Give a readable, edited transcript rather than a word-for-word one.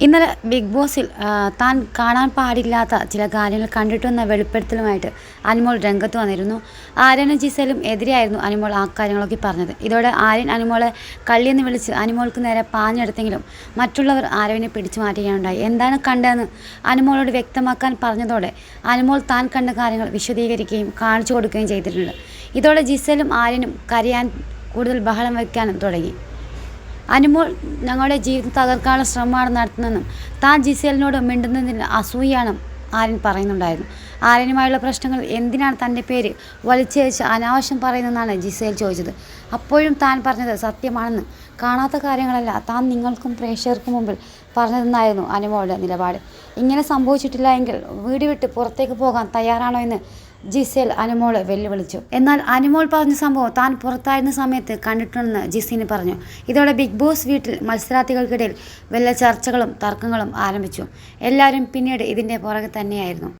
ഇന്നലെ ബിഗ് ബോസിൽ താൻ കാണാൻ പാടില്ലാത്ത ചില കാര്യങ്ങൾ കണ്ടിട്ടുവെന്ന വെളിപ്പെടുത്തലുമായിട്ട് അനുമോൾ രംഗത്ത് വന്നിരുന്നു. ആര്യനും ജിസേലും എതിരെയായിരുന്നു അനുമോൾ ആ കാര്യങ്ങളൊക്കെ പറഞ്ഞത്. ഇതോടെ ആര്യൻ അനുമോളെ കള്ളിയെന്ന് വിളിച്ച് അനുമോൾക്ക് നേരെ പാഞ്ഞെടുത്തെങ്കിലും മറ്റുള്ളവർ ആര്യനെ പിടിച്ചു മാറ്റുകയാണുണ്ടായി. എന്താണ് കണ്ടതെന്ന് അനുമോളോട് വ്യക്തമാക്കാൻ പറഞ്ഞതോടെ അനുമോൾ താൻ കണ്ട കാര്യങ്ങൾ വിശദീകരിക്കുകയും കാണിച്ചു കൊടുക്കുകയും ചെയ്തിട്ടുണ്ട്. ഇതോടെ ജിസേലും ആര്യനും കരയാൻ കൂടുതൽ ബഹളം വയ്ക്കാനും തുടങ്ങി. അനുമോൾ ഞങ്ങളുടെ ജീവിതം തകർക്കാനുള്ള ശ്രമമാണ് നടത്തുന്നതെന്നും താൻ ജിസേലിനോട് മിണ്ടുന്നതിൽ അസൂയാണ് ആര്യൻ പറയുന്നുണ്ടായിരുന്നു. ആര്യനുമായുള്ള പ്രശ്നങ്ങൾ എന്തിനാണ് തൻ്റെ പേര് വലിച്ചയച്ച് അനാവശ്യം പറയുന്നതെന്നാണ് ജിസേൽ ചോദിച്ചത്. അപ്പോഴും താൻ പറഞ്ഞത് സത്യമാണെന്ന്, കാണാത്ത കാര്യങ്ങളല്ല താൻ നിങ്ങൾക്കും പ്രേക്ഷകർക്കും മുമ്പിൽ പറഞ്ഞതെന്നായിരുന്നു അനുമോളുടെ നിലപാട്. ഇങ്ങനെ സംഭവിച്ചിട്ടില്ല എങ്കിൽ വീട് വിട്ട് പുറത്തേക്ക് പോകാൻ തയ്യാറാണോ എന്ന് ജിസേൽ അനുമോളെ വെല്ലുവിളിച്ചു. എന്നാൽ അനുമോൾ പറഞ്ഞ സംഭവം താൻ പുറത്തായിരുന്ന സമയത്ത് കണ്ടിട്ടുണ്ടെന്ന് ജിസിന് പറഞ്ഞു. ഇതോടെ ബിഗ് ബോസ് വീട്ടിൽ മത്സരാർത്ഥികൾക്കിടയിൽ വലിയ ചർച്ചകളും തർക്കങ്ങളും ആരംഭിച്ചു. എല്ലാവരും പിന്നീട് ഇതിൻ്റെ പുറകെ തന്നെയായിരുന്നു.